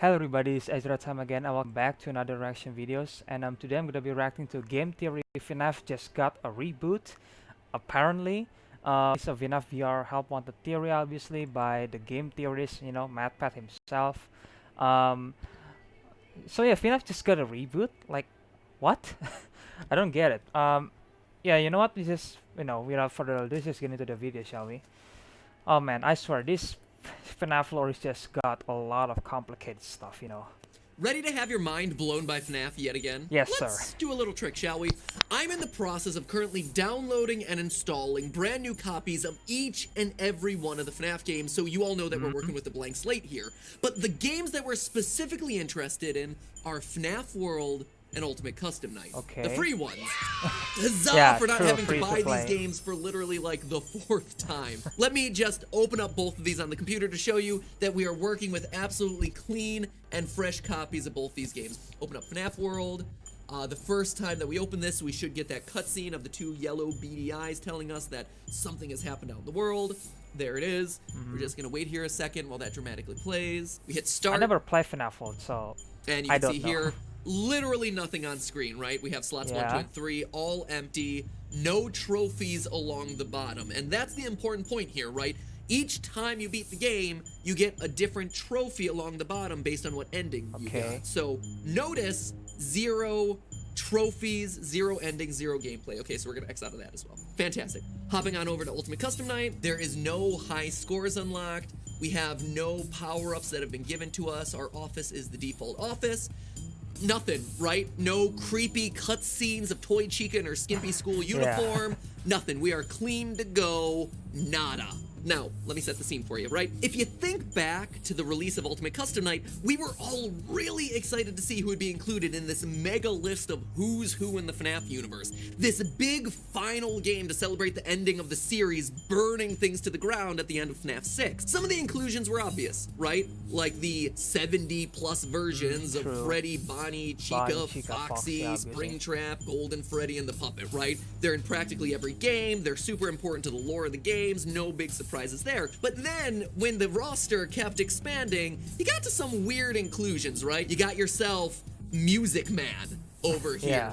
Hello everybody, it's Ezra time again and welcome back to another reaction videos, and today I'm gonna be reacting to game theory. Fnaf just got a reboot apparently. It's a Fnaf VR help wanted theory obviously by the game theorist, MatPat himself. um so yeah, Fnaf just got a reboot, like what? I don't get it. Yeah, you know what, this is, without further ado, let's just get into the video, shall we? Oh man, I swear this FNAF lore has just got a lot of complicated stuff. Ready to have your mind blown by FNAF yet again? Yes, Let's sir. do a little trick, shall we? I'm in the process of currently downloading and installing brand new copies of each and every one of the FNAF games, so you all know that we're working with a blank slate here. But the games that we're specifically interested in are FNAF World and Ultimate Custom Night. Okay. The free ones. Huzzah Yeah, for not true, having to free to buy play. these games for literally like the 4th time. Let me just open up both of these on the computer to show you that we are working with absolutely clean and fresh copies of both these games. Open up FNAF World. The first time that we open this, we should get that cutscene of the 2 yellow beady eyes telling us that something has happened out in the world. There it is. We're just gonna wait here a second while that dramatically plays. We hit start. I never play FNAF World, so And you I can don't see know. here, literally nothing on screen, right? We have slots 1, 2, and 3, all empty, no trophies along the bottom. And that's the important point here, right? Each time you beat the game, you get a different trophy along the bottom based on what ending you got. So notice 0 trophies, 0 endings, 0 gameplay. Okay, so we're gonna X out of that as well. Fantastic. Hopping on over to Ultimate Custom Night, there is no high scores unlocked. We have no power-ups that have been given to us. Our office is the default office. Nothing, right? No creepy cutscenes of Toy Chica in her skimpy school uniform. Nothing. We are clean to go. Nada. Now, let me set the scene for you, right? If you think back to the release of Ultimate Custom Night, we were all really excited to see who would be included in this mega list of who's who in the FNAF universe. This big final game to celebrate the ending of the series, burning things to the ground at the end of FNAF 6. Some of the inclusions were obvious, right? Like the 70+ versions of Freddy, Bonnie, Chica, Foxy, Springtrap, Golden Freddy, and the Puppet, right? They're in practically every game. They're super important to the lore of the games. No big surprises there. But then, when the roster kept expanding, you got to some weird inclusions, right? You got yourself Music Man over here.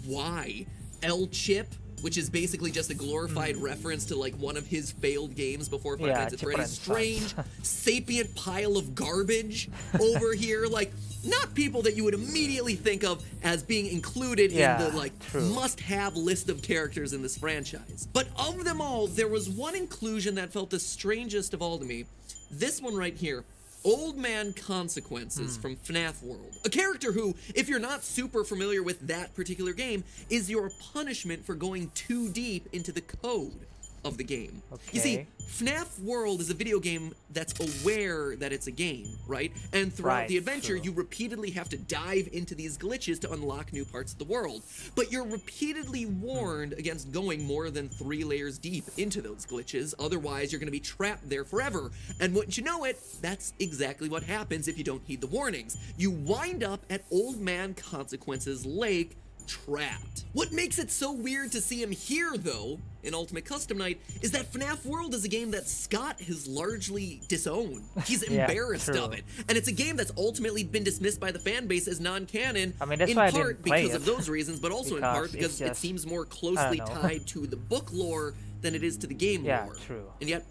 Why? El Chip, which is basically just a glorified reference to like one of his failed games before Five Nights at Freddy's. Strange, sapient pile of garbage over here. Like, not people that you would immediately think of as being included in the like must-have list of characters in this franchise. But of them all, there was one inclusion that felt the strangest of all to me. This one right here. Old Man Consequences from FNAF World. A character who, if you're not super familiar with that particular game, is your punishment for going too deep into the code of the game. You see, FNAF World is a video game that's aware that it's a game, right? And throughout the adventure, you repeatedly have to dive into these glitches to unlock new parts of the world. But you're repeatedly warned against going more than 3 layers deep into those glitches, otherwise you're gonna be trapped there forever. And wouldn't you know it, that's exactly what happens if you don't heed the warnings. You wind up at Old Man Consequences Lake, trapped. What makes it so weird to see him here, though, in Ultimate Custom Night, is that FNAF World is a game that Scott has largely disowned. He's embarrassed of it. And it's a game that's ultimately been dismissed by the fan base as non-canon, that's in why part because of those reasons, but also in part because just, it seems more closely tied to the book lore than it is to the game lore. And yet,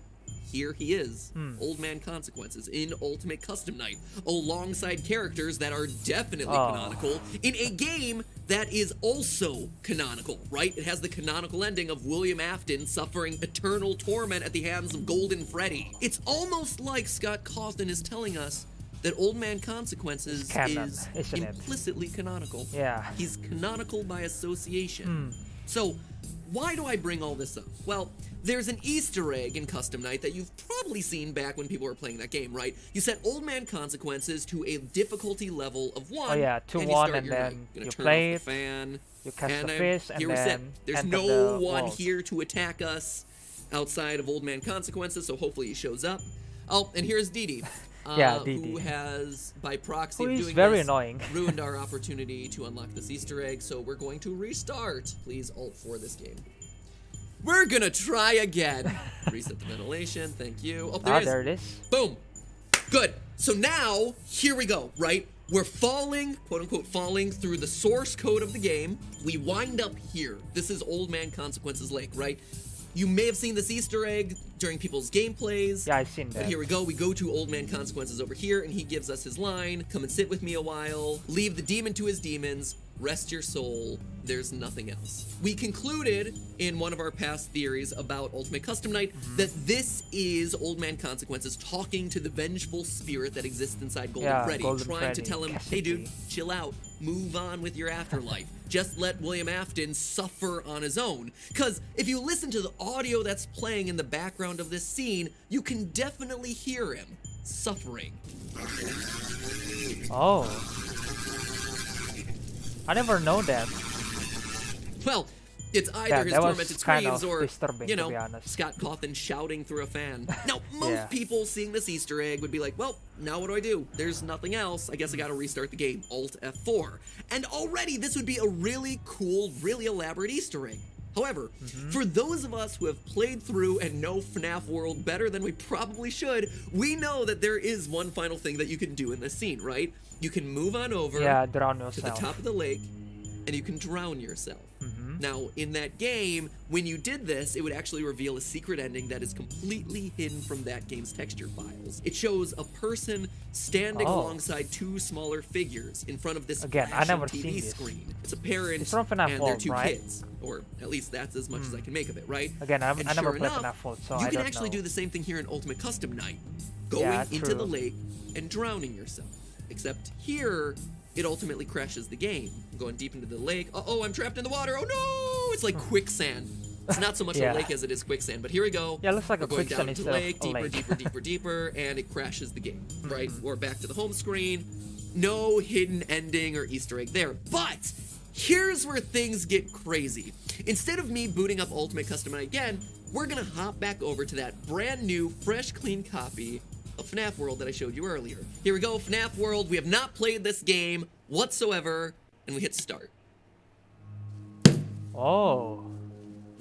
here he is, Old Man Consequences, in Ultimate Custom Night, alongside characters that are definitely canonical, in a game that is also canonical, right? It has the canonical ending of William Afton suffering eternal torment at the hands of Golden Freddy. It's almost like Scott Cawthon is telling us that Old Man Consequences is implicitly canonical. He's canonical by association. So, why do I bring all this up? Well, there's an Easter egg in Custom Night that you've probably seen back when people were playing that game, right? You set Old Man Consequences to a difficulty level of 1. To 1, and then you play it, you catch the fish, and then there's no one here to attack us outside of Old Man Consequences, so hopefully he shows up. Oh, and here's Dee Dee. Who has, by proxy of doing this, ruined our opportunity to unlock this Easter egg, so we're going to restart. Please Alt for this game. We're gonna try again. Reset the ventilation, thank you. Oh, there it is. There it is. Boom. Good. So now, here we go, right? We're falling, quote unquote, falling through the source code of the game. We wind up here. This is Old Man Consequences Lake, right? You may have seen this Easter egg during people's gameplays. Yeah, I've seen that. But here we go. We go to Old Man Consequences over here, and he gives us his line. Come and sit with me a while. Leave the demon to his demons. Rest your soul. There's nothing else. We concluded in one of our past theories about Ultimate Custom Night that this is Old Man Consequences talking to the vengeful spirit that exists inside Golden Freddy, trying to tell him, hey dude, chill out. Move on with your afterlife. Just let William Afton suffer on his own. Because if you listen to the audio that's playing in the background of this scene, you can definitely hear him suffering. Oh. I never know that. Well, it's either his tormented screams or, you know, to be honest. Scott Cawthon shouting through a fan. Now, most people seeing this Easter egg would be like, well, now what do? There's nothing else. I guess I gotta restart the game. Alt F4. And already this would be a really cool, really elaborate Easter egg. However, for those of us who have played through and know FNAF World better than we probably should, we know that there is one final thing that you can do in this scene, right? You can move on over drown yourself to the top of the lake, and you can drown yourself. Now, in that game, when you did this, it would actually reveal a secret ending that is completely hidden from that game's texture files. It shows a person standing alongside two smaller figures in front of this flashing TV screen. It's a parent and their two kids. Or at least that's as much as I can make of it, right? Again, I never played enough, FNAF World, so you I can don't actually know. do the same thing here in Ultimate Custom Night. Going into the lake and drowning yourself. Except here, it ultimately crashes the game. I'm going deep into the lake. Uh-oh, I'm trapped in the water. Oh no! It's like quicksand. It's not so much a lake as it is quicksand, but here we go. Yeah, it looks like We're a going quicksand down into the lake, deeper, and it crashes the game, right? We're back to the home screen. No hidden ending or Easter egg there. But here's where things get crazy. Instead of me booting up Ultimate Custom Night again, we're gonna hop back over to that brand new, fresh, clean copy of FNAF World that I showed you earlier. Here we go, FNAF World. We have not played this game whatsoever, and we hit start. Oh.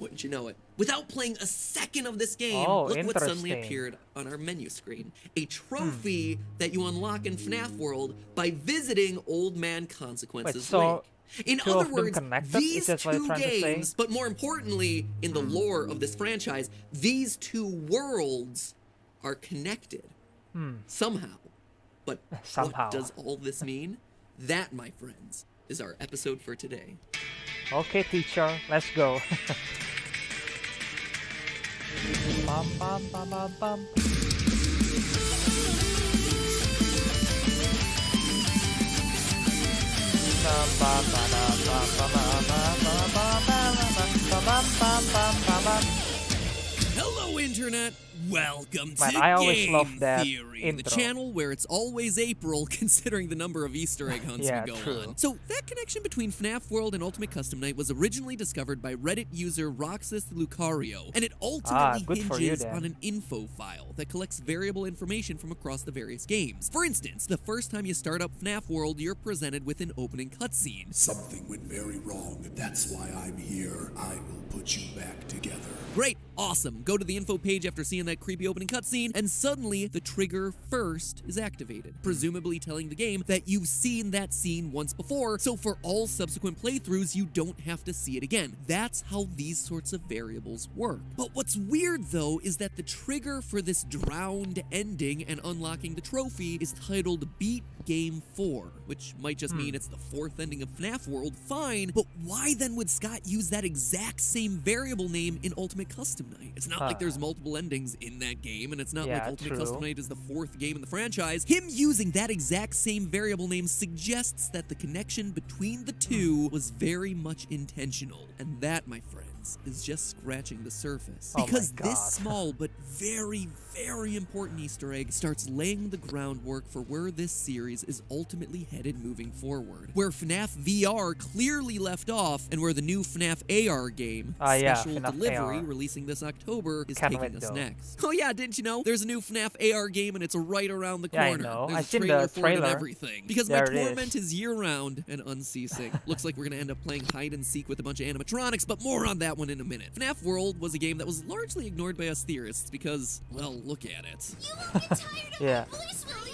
Wouldn't you know it? Without playing a second of this game, look what suddenly appeared on our menu screen. A trophy that you unlock in FNAF World by visiting Old Man Consequences Lake. In other words, these two games, but more importantly, in the lore of this franchise, these two worlds are connected. Somehow. But what does all this mean? That, my friends, is our episode for today. Okay, teacher, let's go. Bum, bum, bum, bum, bum. Hello, Internet. Welcome Man, to I always Game love that Theory, intro. the channel where it's always April, considering the number of Easter egg hunts we go on. So that connection between FNAF World and Ultimate Custom Night was originally discovered by Reddit user Roxas Lucario, and it ultimately hinges on an info file that collects variable information from across the various games. For instance, the first time you start up FNAF World, you're presented with an opening cutscene. Something went very wrong. That's why I'm here. I will put you back together. Great, awesome. Go to the info page after seeing that creepy opening cutscene, and suddenly the trigger first is activated, presumably telling the game that you've seen that scene once before, so for all subsequent playthroughs, you don't have to see it again. That's how these sorts of variables work. But what's weird, though, is that the trigger for this drowned ending and unlocking the trophy is titled Beat Game 4, which might just mean it's the fourth ending of FNAF World, fine, but why then would Scott use that exact same variable name in Ultimate Custom Night? It's not like there's multiple endings in that game, and it's not like Ultimate Custom Night is the fourth game in the franchise. Him using that exact same variable name suggests that the connection between the two was very much intentional, and that, my friends, is just scratching the surface. Because this small but very, very important Easter egg starts laying the groundwork for where this series is ultimately headed moving forward. Where FNAF VR clearly left off, and where the new FNAF AR game, Special Delivery, releasing this October, is taking us next. Oh yeah, didn't you know? There's a new FNAF AR game, and it's right around the corner. Yeah, I know. There's I've seen trailer the for it and trailer. everything. Because my torment is year-round and unceasing. Looks like we're gonna end up playing hide-and-seek with a bunch of animatronics, but more on that one in a minute. FNAF World was a game that was largely ignored by us theorists because, well, look at it. You won't get tired of my voice, will you?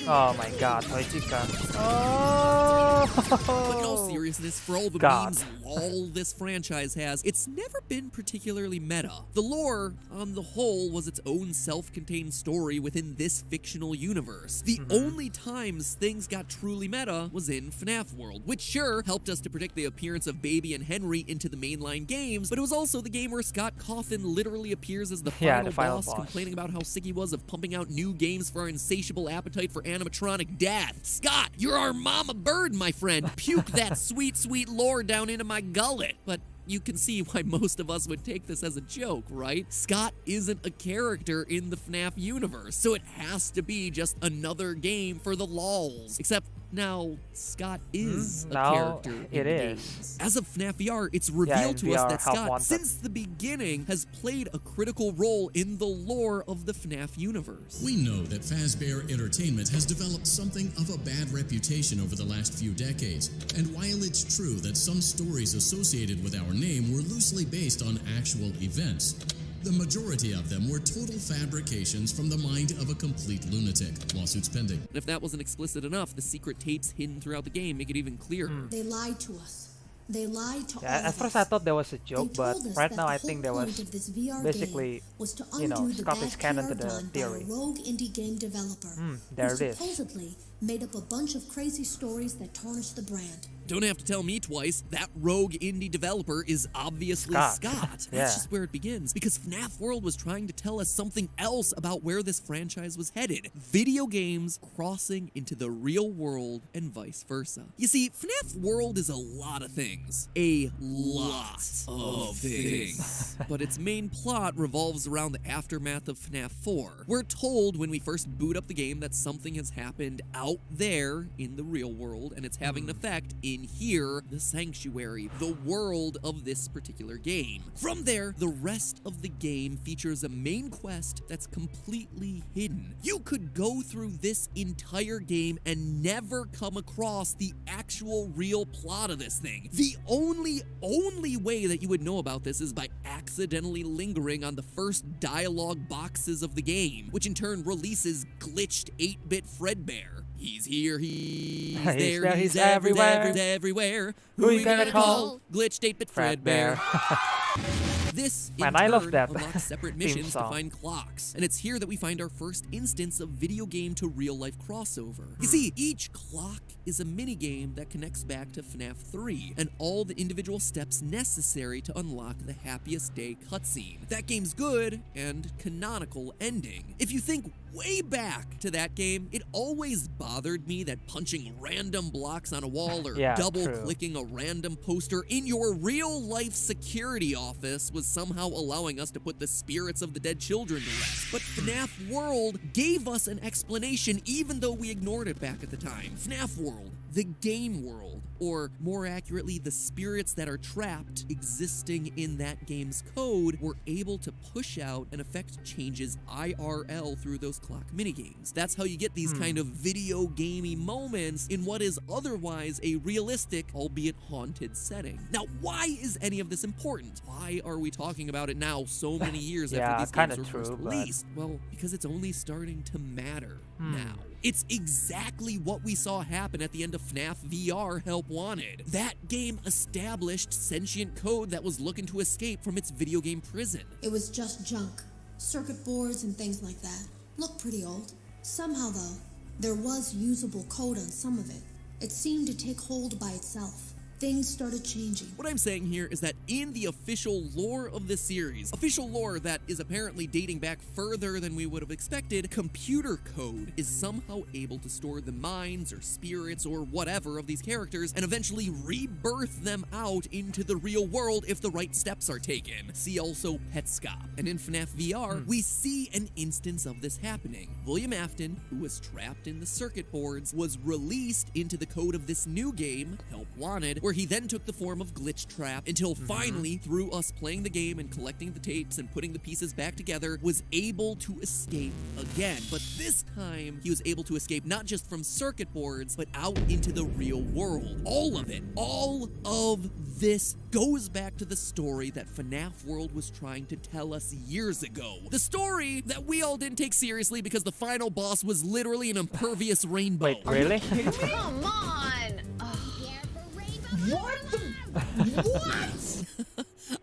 Oh my god, Toichika. Oh! But in all seriousness, for all the God. memes lol this franchise has, it's never been particularly meta. The lore, on the whole, was its own self-contained story within this fictional universe. The only times things got truly meta was in Fnaf World, which sure helped us to predict the appearance of Baby and Henry into the mainline games, but it was also the game where Scott Cawthon literally appears as the final boss, complaining about how sick he was of pumping out new games for our insatiable appetite for animatronic death. Scott, you're our mama bird, my friend. Puke that sweet, sweet lore down into my gullet. But you can see why most of us would take this as a joke, right? Scott isn't a character in the FNAF universe, so it has to be just another game for the lols. Except now, Scott is a character in the games. As of FNAF VR, it's revealed to us that Scott, since the beginning, has played a critical role in the lore of the FNAF universe. We know that Fazbear Entertainment has developed something of a bad reputation over the last few decades, and while it's true that some stories associated with our name were loosely based on actual events, the majority of them were total fabrications from the mind of a complete lunatic. Lawsuits pending. And if that wasn't explicit enough, the secret tapes hidden throughout the game make it even clearer. They lied to us. They lied to all at of us. first I thought there was a joke, but right now I think there was basically, Scott is canon to the theory. Rogue indie game developer there it is. Supposedly made up a bunch of crazy stories that tarnished the brand. Don't have to tell me twice, that rogue indie developer is obviously Scott. That's just where it begins, because FNAF World was trying to tell us something else about where this franchise was headed. Video games crossing into the real world and vice versa. You see, FNAF World is a lot of things. A lot of things. But its main plot revolves around the aftermath of FNAF 4. We're told when we first boot up the game that something has happened out there in the real world, and it's having an effect in here, the sanctuary, the world of this particular game. From there, the rest of the game features a main quest that's completely hidden. You could go through this entire game and never come across the actual real plot of this thing. The only way that you would know about this is by accidentally lingering on the first dialogue boxes of the game, which in turn releases glitched 8-bit Fredbear. He's here, he's there, he's everywhere. Who you gonna call? Glitched 8-bit Fredbear. This, in turn, unlocks separate missions to find clocks, and it's here that we find our first instance of video game to real life crossover. You see, each clock is a minigame that connects back to FNAF 3, and all the individual steps necessary to unlock the Happiest Day cutscene. That game's good and canonical ending. If you think way back to that game, it always bothered me that punching random blocks on a wall or double-clicking a random poster in your real-life security office was somehow allowing us to put the spirits of the dead children to rest. But FNAF World gave us an explanation even though we ignored it back at the time. FNAF World, the game world, or more accurately, the spirits that are trapped existing in that game's code, were able to push out and affect changes IRL through those clock minigames. That's how you get these kind of video gamey moments in what is otherwise a realistic, albeit haunted setting. Now, why is any of this important? Why are we talking about it now so many years after these games were first released? Well, because it's only starting to matter now. It's exactly what we saw happen at the end of FNAF VR Help Wanted. That game established sentient code that was looking to escape from its video game prison. It was just junk. Circuit boards and things like that. Looked pretty old. Somehow, though, there was usable code on some of it. It seemed to take hold by itself. Things started changing. What I'm saying here is that in the official lore of this series, official lore that is apparently dating back further than we would have expected, computer code is somehow able to store the minds or spirits or whatever of these characters and eventually rebirth them out into the real world if the right steps are taken. See also Petscop. And in FNAF VR, we see an instance of this happening. William Afton, who was trapped in the circuit boards, was released into the code of this new game, Help Wanted, where where he then took the form of Glitch Trap until finally, through us playing the game and collecting the tapes and putting the pieces back together, was able to escape again. But this time, he was able to escape not just from circuit boards, but out into the real world. All of it, all of this goes back to the story that FNAF World was trying to tell us years ago. The story that we all didn't take seriously because the final boss was literally an impervious rainbow. Wait, really? Come on! What the? What?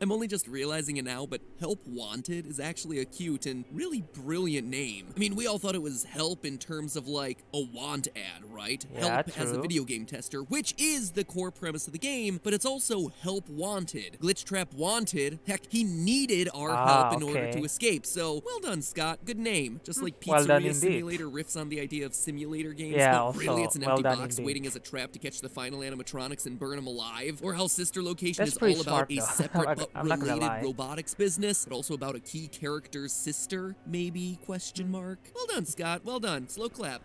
I'm only just realizing it now, but Help Wanted is actually a cute and really brilliant name. I mean, we all thought it was Help in terms of like a want ad, right? Yeah, Help as a true. video game tester, which is the core premise of the game, but it's also Help Wanted. Glitch Trap wanted, heck, he needed our help in order to escape. So, well done, Scott. Good name. Just like Well done Pizzeria indeed. Simulator riffs on the idea of simulator games, Yeah, but also, really it's an well empty done box indeed. waiting as a trap to catch the final animatronics and burn them alive. Or how Sister Location That's is pretty all smart, about a though. separate but I'm not gonna related lie. robotics business, but also about a key character's sister, maybe, question mark. Well done, Scott, well done. Slow clap.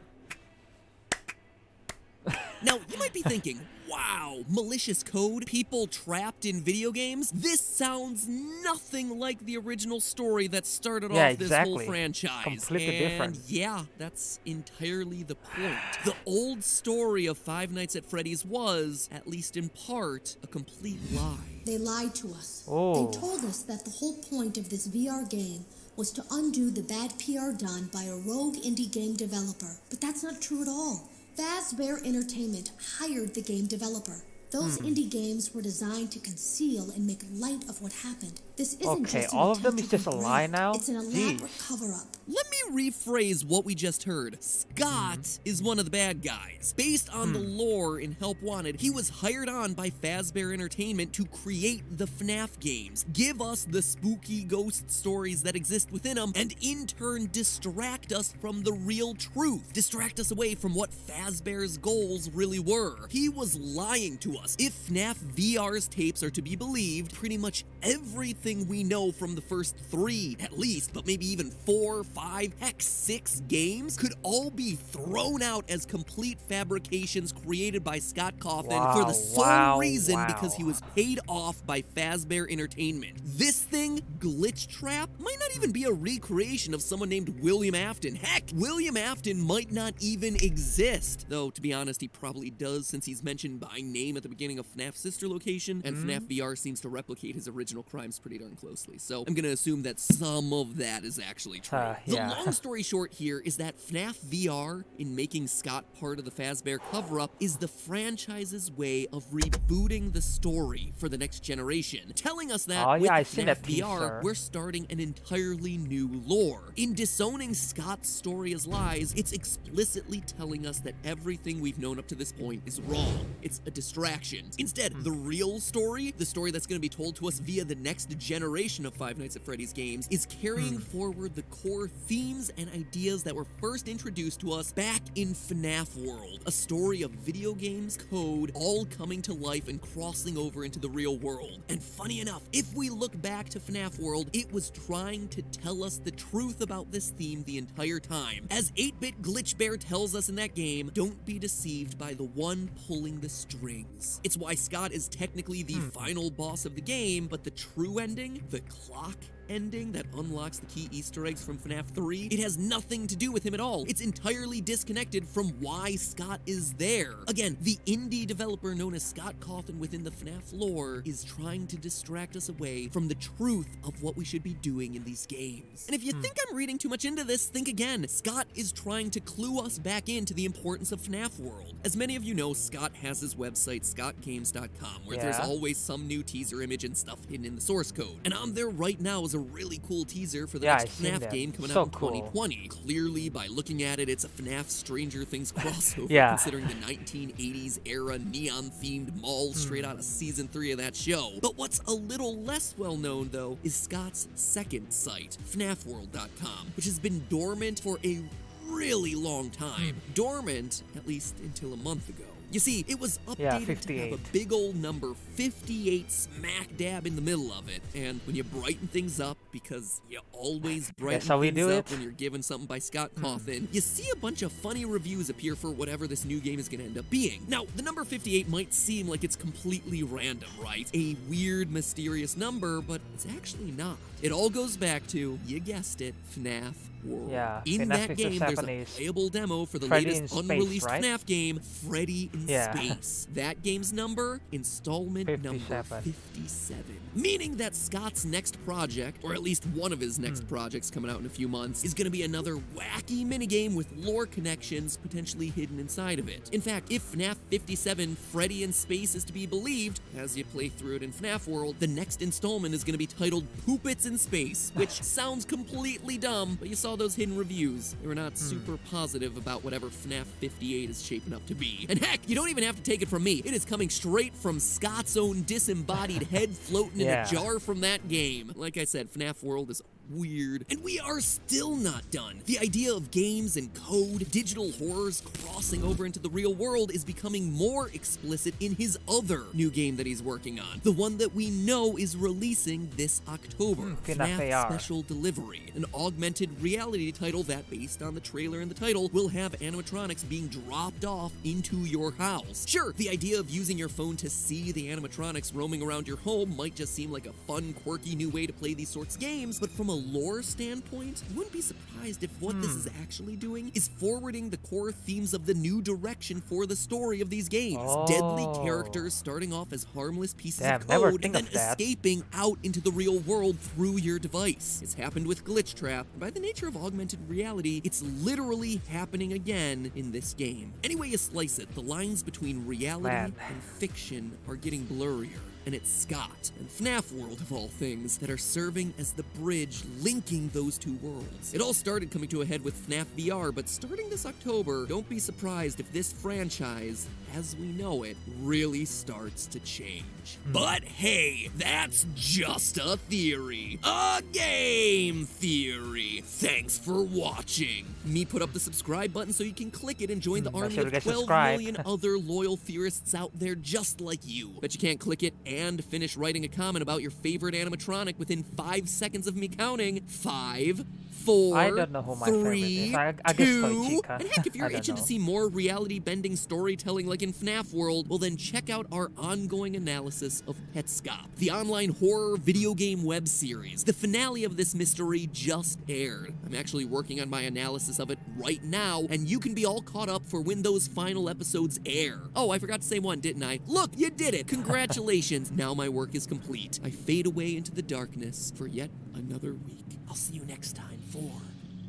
Now, you might be thinking, wow, malicious code, people trapped in video games? This sounds nothing like the original story that started off this whole exactly. franchise. Completely different. Yeah, that's entirely the point. The old story of Five Nights at Freddy's was, at least in part, a complete lie. They lied to us. Oh. They told us that the whole point of this VR game was to undo the bad PR done by a rogue indie game developer. But that's not true at all. Fazbear Entertainment hired the game developer. Those indie games were designed to conceal and make light of what happened. This isn't Okay, just an all of them attempt is to just a be lie brave. now? It's an elaborate Jeez. cover-up. Let me rephrase what we just heard. Scott is one of the bad guys. Based on the lore in Help Wanted, he was hired on by Fazbear Entertainment to create the FNAF games, give us the spooky ghost stories that exist within them, and in turn distract us from the real truth. Distract us away from what Fazbear's goals really were. He was lying to us. If FNAF VR's tapes are to be believed, pretty much everything we know from the first 3, at least, but maybe even 4, 5, heck, 6 games could all be thrown out as complete fabrications created by Scott Cawthon for the sole reason because he was paid off by Fazbear Entertainment. This thing, Glitch Trap, might not even be a recreation of someone named William Afton. Heck, William Afton might not even exist. Though, to be honest, he probably does since he's mentioned by name at the beginning of FNAF Sister Location, and FNAF VR seems to replicate his original crimes pretty darn closely. So I'm gonna assume that some of that is actually true. Yeah. The long story short here is that FNAF VR, in making Scott part of the Fazbear cover-up, is the franchise's way of rebooting the story for the next generation, telling us that with I seen FNAF that VR, teaser. we're starting an entirely new lore. In disowning Scott's story as lies, it's explicitly telling us that everything we've known up to this point is wrong. It's a distraction. Instead, the real story, the story that's going to be told to us via the next generation of Five Nights at Freddy's games, is carrying forward the core themes and ideas that were first introduced to us back in FNAF World. A story of video games, code, all coming to life and crossing over into the real world. And funny enough, if we look back to FNAF World, it was trying to tell us the truth about this theme the entire time. As 8-Bit Glitch Bear tells us in that game, don't be deceived by the one pulling the strings. It's why Scott is technically the final boss of the game, but the true ending, the clock ending that unlocks the key Easter eggs from FNAF 3, it has nothing to do with him at all. It's entirely disconnected from why Scott is there. Again, the indie developer known as Scott Cawthon within the FNAF lore is trying to distract us away from the truth of what we should be doing in these games. And if you think I'm reading too much into this, think again. Scott is trying to clue us back into the importance of FNAF World. As many of you know, Scott has his website, scottgames.com, where there's always some new teaser image and stuff hidden in the source code. And on there right now is a really cool teaser for the next FNAF game coming out in 2020. Clearly, by looking at it, it's a FNAF Stranger Things crossover, considering the 1980s era neon-themed mall straight out of season 3 of that show. But what's a little less well known, though, is Scott's second site, FNAFworld.com, which has been dormant for a really long time. Dormant, at least until a month ago. You see, it was updated to have a big old number 58 smack dab in the middle of it, and when you brighten things up, because you always That's brighten how we things do up it. when you're given something by Scott Cawthon. You see a bunch of funny reviews appear for whatever this new game is going to end up being. Now, the number 58 might seem like it's completely random, right? A weird, mysterious number, but it's actually not. It all goes back to, you guessed it, Fnaf World. Yeah, In FNAF that 57 game, there's a is playable demo for the Freddy in latest Space, unreleased right? FNAF game, Freddy in Yeah. Space. That game's number, installment number 57. 57. Meaning that Scott's next project, or at least one of his next projects coming out in a few months, is going to be another wacky minigame with lore connections potentially hidden inside of it. In fact, if FNAF 57 Freddy in Space is to be believed, as you play through it in FNAF World, the next installment is going to be titled Poopits in Space, which sounds completely dumb, but you saw those hidden reviews. They were not super positive about whatever FNAF 58 is shaping up to be. And heck, you don't even have to take it from me. It is coming straight from Scott's own disembodied head floating in a jar from that game. Like I said, FNAF World is weird. And we are still not done. The idea of games and code, digital horrors crossing over into the real world is becoming more explicit in his other new game that he's working on. The one that we know is releasing this October. FNAF AR. Special Delivery, an augmented reality title that, based on the trailer and the title, will have animatronics being dropped off into your house. Sure, the idea of using your phone to see the animatronics roaming around your home might just seem like a fun, quirky new way to play these sorts of games, but from a lore standpoint, you wouldn't be surprised if what this is actually doing is forwarding the core themes of the new direction for the story of these games. Deadly characters starting off as harmless pieces of never code think and then of that. escaping out into the real world through your device. It's happened with Glitch Trap, and by the nature of augmented reality, it's literally happening again in this game. Any way you slice it, the lines between reality and fiction are getting blurrier. And it's Scott and FNAF World, of all things, that are serving as the bridge linking those two worlds. It all started coming to a head with FNAF VR, but starting this October, don't be surprised if this franchise, as we know it, really starts to change. But hey, that's just a theory. A game theory. Thanks for watching. Me put up the subscribe button so you can click it and join the army sure to of get 12 subscribed. million other loyal theorists out there just like you. Bet you can't click it and finish writing a comment about your favorite animatronic within 5 seconds of me counting. 5, 4, I don't know who my favorite 3, is. I guess 2, Toichika. and heck, if you're I don't itching to know. see more reality-bending storytelling like in FNAF World, well then check out our ongoing analysis of Petscop, the online horror video game web series. The finale of this mystery just aired. I'm actually working on my analysis of it right now, and you can be all caught up for when those final episodes air. Oh, I forgot to say one, didn't I? Look, you did it! Congratulations! Now my work is complete. I fade away into the darkness for yet another week. I'll see you next time for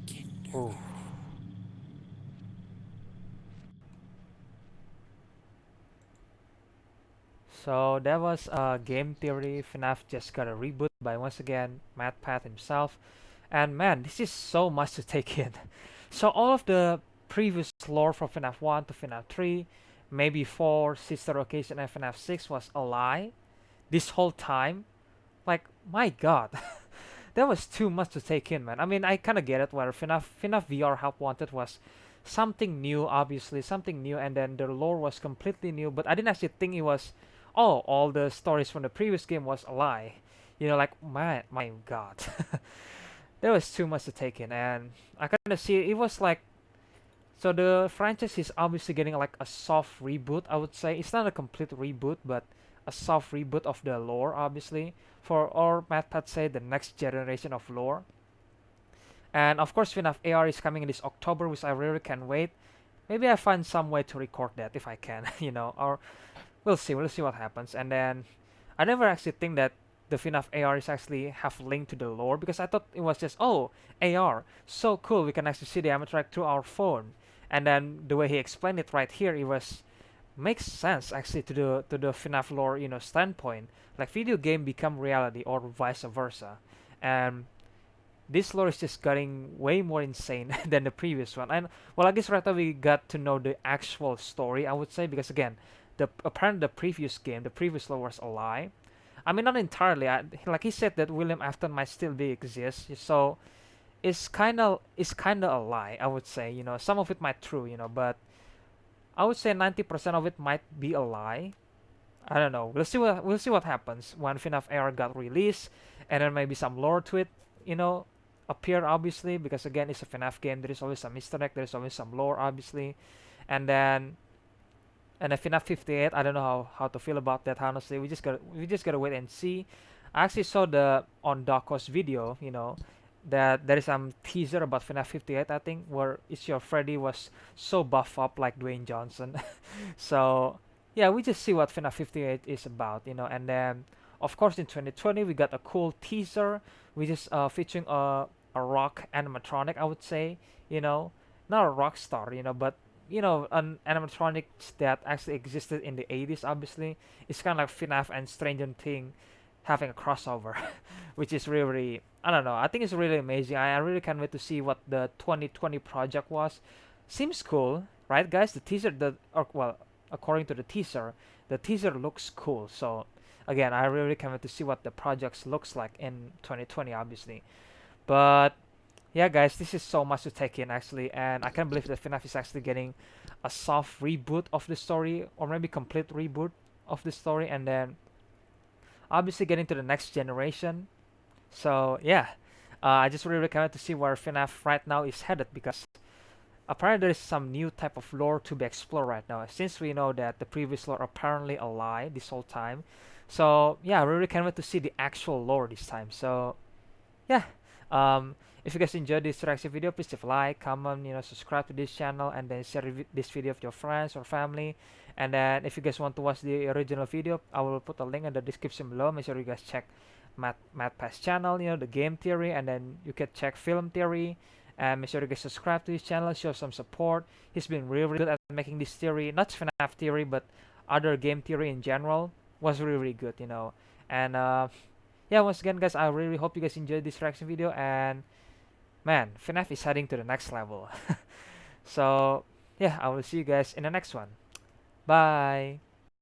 Kindergarten. So that was Game Theory. FNAF just got a reboot by, once again, Matt Pat himself. And man, this is so much to take in. So all of the previous lore from FNAF 1 to FNAF 3, maybe 4, Sister Occasion, and FNAF 6 was a lie this whole time. Like, my god. That was too much to take in, man. I mean, I kind of get it where FNAF VR Help Wanted was something new, obviously, something new, and then the lore was completely new, but I didn't actually think it was, oh, all the stories from the previous game was a lie. You know, like, my god. There was too much to take in, and I kind of see it was like, so the franchise is obviously getting like a soft reboot, I would say. It's not a complete reboot, but a soft reboot of the lore, obviously, for, or Matt Pat say, the next generation of lore. And of course, FNAF AR is coming in this October, which I really can't wait. Maybe I find some way to record that if I can, you know, or we'll see what happens. And then I never actually think that the FNAF AR is actually have linked to the lore, because I thought it was just, oh, AR, so cool, we can actually see the animatronic through our phone. And then the way he explained it right here, it was makes sense actually to the FNAF lore, you know, standpoint. Like video game become reality or vice versa. And this lore is just getting way more insane than the previous one. And well, I guess right now we got to know the actual story, I would say, because again, apparently the previous game, the previous lore was a lie. I mean, not entirely. Like he said that William Afton might still be exist, so it's kind of a lie, I would say. You know, some of it might true, you know, but I would say 90% of it might be a lie. I don't know. We'll see what happens when FNAF AR got released, and then maybe some lore to it. appear, obviously, because again, it's a FNAF game. There is always some Easter egg, there's always some lore, obviously. And then FNAF 58, I don't know how to feel about that, honestly. We just gotta wait and see. I actually saw the on Dako's video, that there is some teaser about FNAF 58, I think, where It's Your Freddy was so buff up like Dwayne Johnson. So yeah, we just see what FNAF 58 is about, and then of course in 2020 we got a cool teaser, which is featuring a rock animatronic, I would say, not a rock star, but an animatronic that actually existed in the 80s. Obviously, it's kind of like FNAF and Stranger Thing having a crossover, which is really, I don't know. I think it's really amazing. I really can't wait to see what the 2020 project was. Seems cool, right, guys? The teaser, well, according to the teaser looks cool. So again, I really can't wait to see what the project looks like in 2020, obviously. But yeah, guys, this is so much to take in actually, and I can't believe that FNAF is actually getting a soft reboot of the story, or maybe complete reboot of the story, and then obviously getting to the next generation. So yeah, I just really recommend to see where FNAF right now is headed, because apparently there is some new type of lore to be explored right now. Since we know that the previous lore apparently a lie this whole time, so yeah, I really can't wait to see the actual lore this time. So yeah, um, if you guys enjoyed this reaction video, please leave a like, comment, subscribe to this channel, and then share this video with your friends or family. And then if you guys want to watch the original video, I will put a link in the description below. Make sure you guys check Matt Pass channel, the game theory, and then you can check film theory. And make sure you guys subscribe to his channel, show some support. He's been really, really good at making this theory, not FNAF theory, but other game theory in general. Was really, really good, And yeah, once again, guys, I really hope you guys enjoyed this reaction video, and man, FNAF is heading to the next level. So yeah, I will see you guys in the next one. Bye.